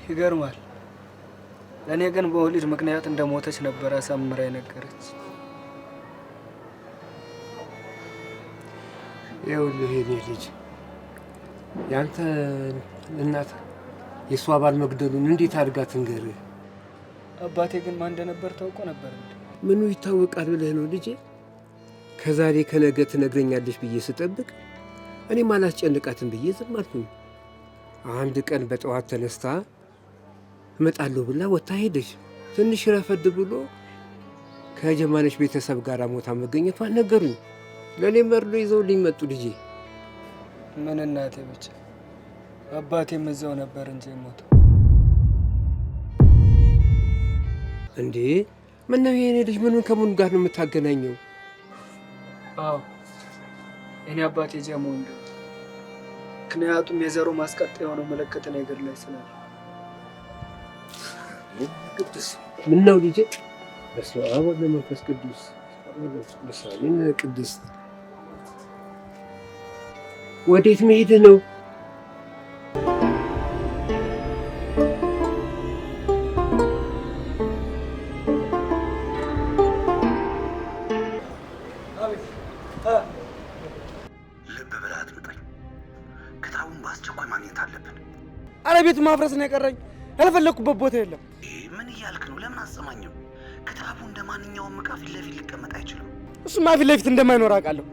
ይገርማል። ለእኔ ግን በወሊድ ምክንያት እንደሞተች ነበር አሳምራ የነገረች። ይኸውልህ የኔ ልጅ ያንተ እናት የእሷ ባል መግደሉን እንዴት አድርጋ ትንገርህ? አባቴ ግን ማን እንደነበር ታውቆ ነበር እንዴ? ምኑ ይታወቃል ብለህ ነው ልጄ? ከዛሬ ከነገ ትነግረኛለሽ ብዬ ስጠብቅ እኔም አላስጨንቃትም ብዬ ዝም አልኩኝ። አንድ ቀን በጠዋት ተነስታ እመጣለሁ ብላ ወጥታ ሄደች። ትንሽ ረፈድ ብሎ ከጀማነች ቤተሰብ ጋር ሞታ መገኘቷን ነገሩኝ። ለእኔ መርዶ ይዘውልኝ መጡ ልጄ። ምን እናቴ ብቻ አባቴም እዛው ነበር እንጂ ሞተው። እንዴ ምነው የኔ ልጅ ምኑን ከምን ጋር ነው የምታገናኘው? አዎ እኔ አባቴ ጀሞ እንደ ምክንያቱም የዘሩ ማስቀጠያ የሆነው ምልክት ነገር ላይ ስላለ። ቅዱስ ምነው ልጄ? በስመ አብ ወወልድ ወመንፈስ ቅዱስ ምሳሌን ቅድስት ወዴት መሄድ ነው? ልብ ብለህ አትምጣኝ። ክታቡን በአስቸኳይ ማግኘት አለብን። አረ ቤቱ ማፍረስ ነው የቀረኝ። ያልፈለኩበት ቦታ የለም። ምን እያልክ ነው? ለምን አትሰማኝም? ክታቡ እንደ ማንኛውም ዕቃ ፊት ለፊት ሊቀመጥ አይችልም። እሱማ ፊት ለፊት እንደማይኖር አውቃለሁ።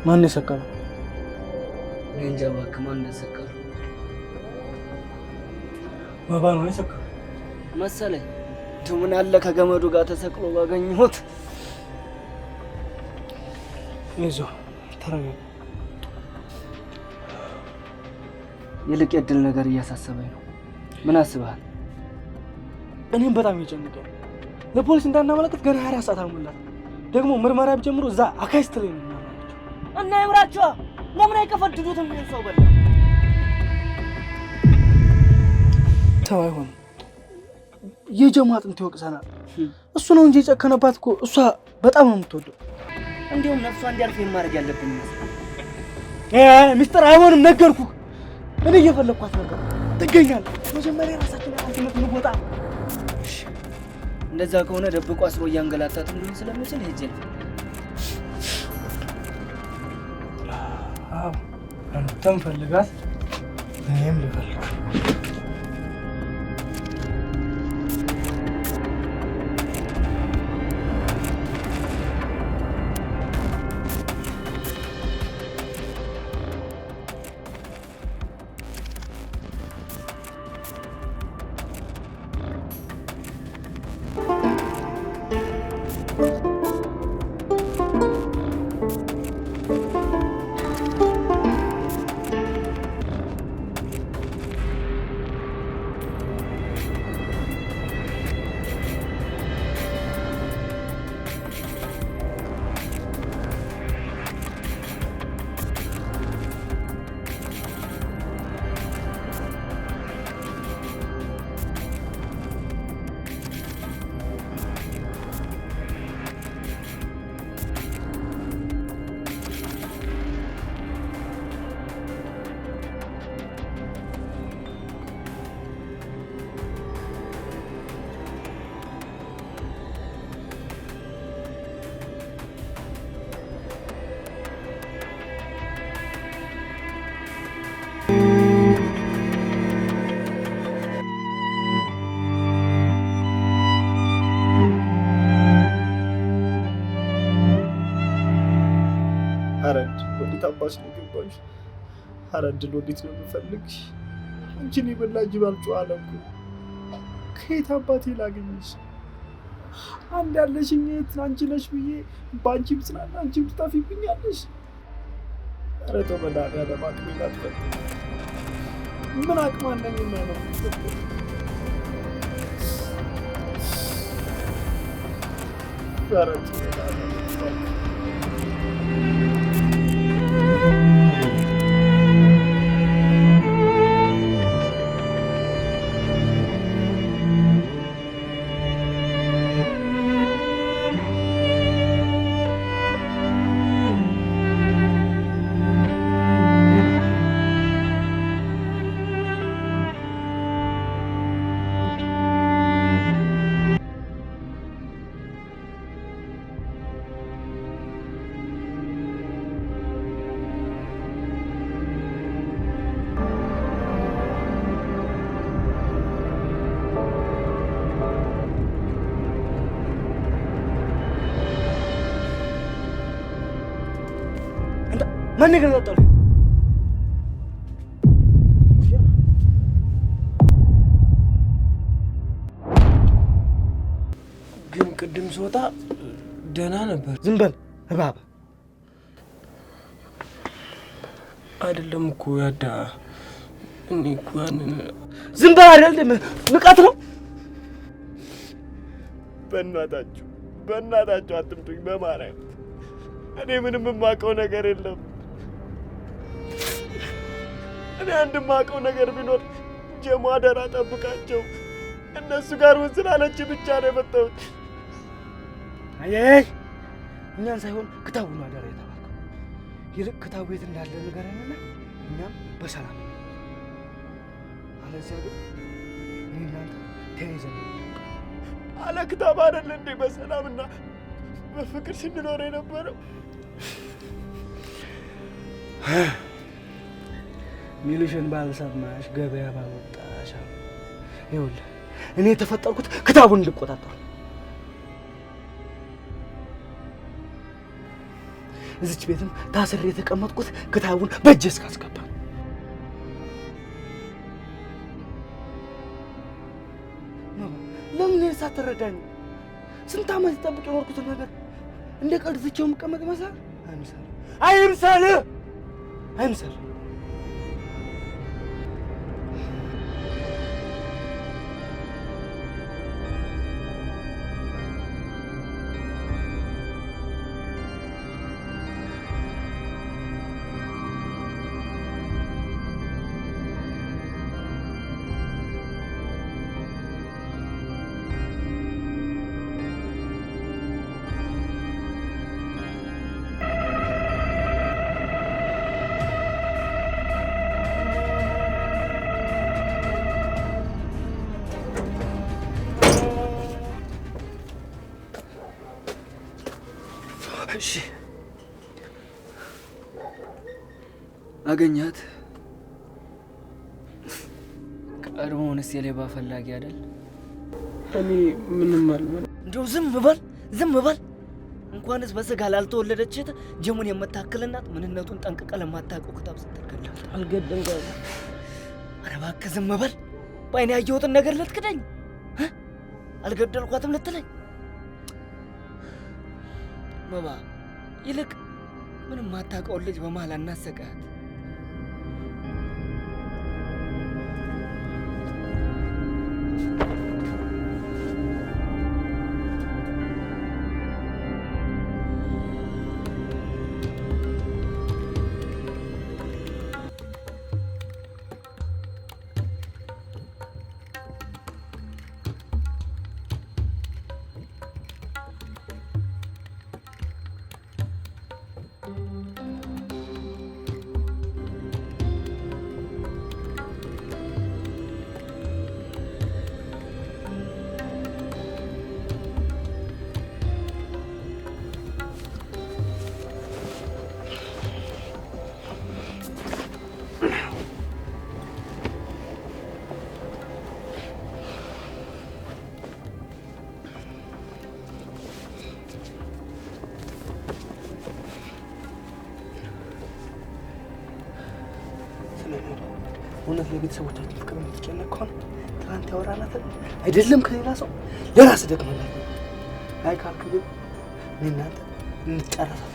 ማን የሰቀለው? እኔ እንጃ እባክህ ማን የሰቀለው? ባባ ነው የሰቀለው መሰለኝ። እንደው ምን አለ ከገመዱ ጋር ተሰቅሎ ባገኘሁት። ይዞ ተረጋጋ። ይልቅ የድል ነገር እያሳሰበኝ ነው። ምን አስበሃል? እኔም በጣም ይጨንቃል። ለፖሊስ እንዳናመለክት ገና 24 ሰዓት አሞላት። ደግሞ ምርመራ ቢጀምሩ እዛ አካይስት ላይ ነው እና ይምራቸዋ። ለምን አይቀፈድዱትም? ምን ሰው በላ ተው። አይሆንም። የጀማ አጥንት ይወቅሰናል። እሱ ነው እንጂ የጨከነባት እኮ እሷ በጣም ነው የምትወደው። እንዲሁም ነፍሷ እንዲያልፍ የማድረግ ያለብን ይመስላል። ሚስጥር አይሆንም። ነገርኩህ። እኔ እየፈለግኳት ነበር። ትገኛለህ። መጀመሪያ ራሳችን ኃላፊነት እንወጣ። እንደዛ ከሆነ ደብቆ አስሮ እያንገላታት እንደሆነ ስለምችል ሄጄ ነው። አንተም ፈልጋት እኔም ልፈልግ። እንዴት አባሽ ነው ገባሽ? ኧረ እድል ወዴት ነው የምፈልግሽ? አንቺን የበላ ጅብ አልጮኸ እኮ። ከየት አባቴ ላገኝሽ? አንድ ያለሽኝ እህት አንቺ ነሽ ብዬ በአንቺ ብጽናና አንቺም ትጠፊብኛለሽ። ኧረ ተው መድኃኒዓለም አቅሜን አትፈትኝ። ምን አቅም አለኝና ነው? ኧረ ተው መድኃኒዓለም ማን ገለጠው? ግን ቅድም ስወጣ ደህና ነበር። ዝም በል እባብ። አይደለም እኮ ያዳ እኔ እኮ ያንን ዝም በል አይደለም ንቀት ነው። በእናታችሁ አትምጡኝ በማርያም። እኔ ምንም የማውቀው ነገር የለም። እኔ አንድ የማውቀው ነገር ቢኖር ጀሞ አደራ ጠብቃቸው እነሱ ጋር ውን ስላለች ብቻ ነው የመጣሁት። አየህ እኛን ሳይሆን ክታቡን አደራ የተባልከው። ይልቅ ክታቡ የት እንዳለ ንገረንና እኛም በሰላም አለዚያ ግን እኔ እናንተ ተያይዘን አለ ክታብ አይደል እንዴ በሰላምና በፍቅር ስንኖር የነበረው? ሚሉሽን ባልሰማሽ ገበያ ባልወጣሽ። ይኸውልህ እኔ የተፈጠርኩት ክታቡን ልቆጣጠር። እዚች ቤትም ታስሬ የተቀመጥኩት ክታቡን በእጄ እስካስገባ። ለምን ሳትረዳኝ? ስንት ዓመት ይጠብቅ የኖርኩትን ነገር እንደ ቀልድ ትቼው የምቀመጥ መሰለህ? አይምሰልህ። እሺ አገኛት። ቀድሞውንስ የሌባ ፈላጊ አይደል? እኔ ምንም አልሆነ። እንደው ዝም በል። እንኳንስ በስጋ ላልተወለደች ጀሙን የምታክል እናት ምንነቱን ጠንቅቀ ለማታውቀው ክታብ ስትገላት አልገደልኩም። ኧረ እባክህ ዝም በል። በዓይኔ ያየሁትን ነገር ልትክደኝ? አልገደልኳትም ልትለኝ? መባ ይልቅ ምንም ማታውቀውን ልጅ በመሃል አናሰቃት። እውነት ለቤተሰቦቻችን ፍቅር የምትጨነቅ ከሆነ ትናንት ያወራናትን አይደለም ከሌላ ሰው ለራስ ደግመናል። አይ ካልክ ግን እኔ እናንተ እንጨረሳለን።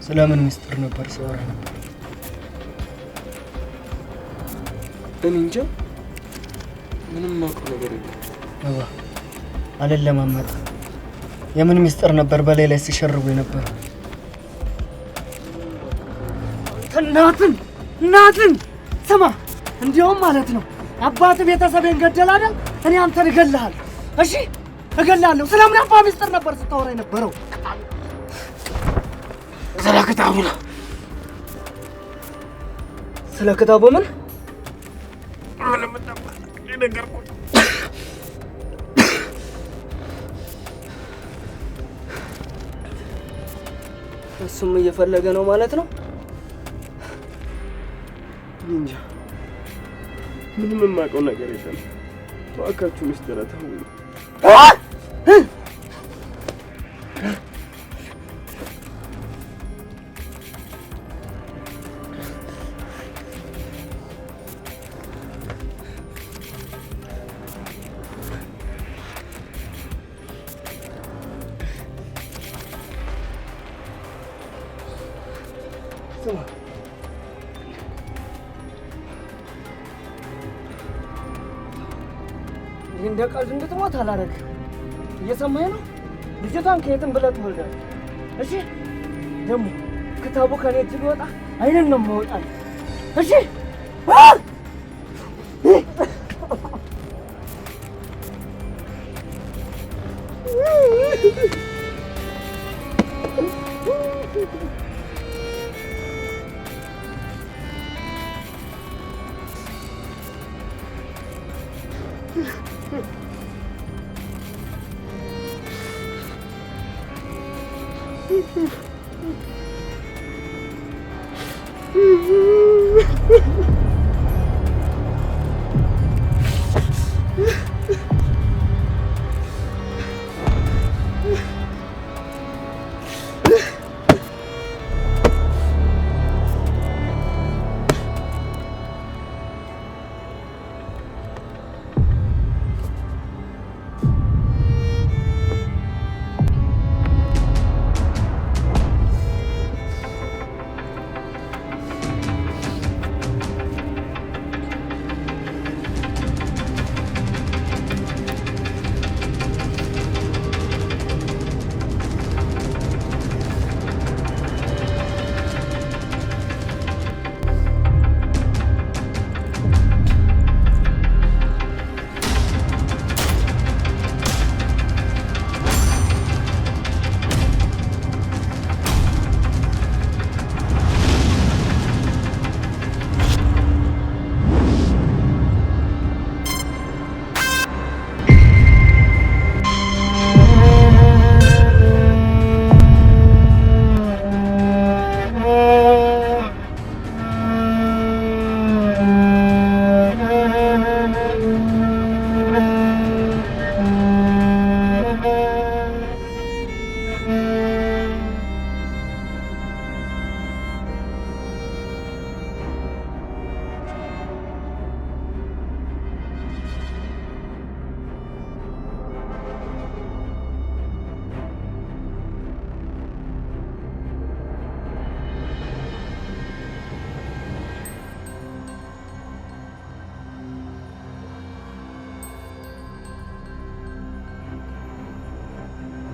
ስለምን ሚስጥር ነበር ሲያወራ ነበር? እኔ እንጃ ምንም ማውቀው ነገር የለም። አባ አልለማመጥ። የምን ሚስጥር ነበር በላይ ላይ ሲሸርቡ የነበረ? እናትን ስማ፣ እንዲያውም ማለት ነው አባት ቤተሰቤን ገደል አይደል? እኔ አንተን እገልሃለሁ። እሺ እገልሃለሁ። ስለምን አባ ሚስጥር ነበር ስታወራ የነበረው? ስለ ክታቡ ነው። ስለ ክታቡ ምን እሱም እየፈለገ ነው ማለት ነው። እንጃ ምንም የማውቀው ነገር የለም። እባካችሁ ሚስጥር ተውኝ። እንደ ቀልድ እንድትሞት አላደርግም። እየሰማኸኝ ነው? ልጅቷን ከየትም ብለህ ትወልዳለህ። እሺ ደግሞ ክታቡ ከኔ እጅ ቢወጣ አይንን ነው የማወጣልህ። እሺ Woo!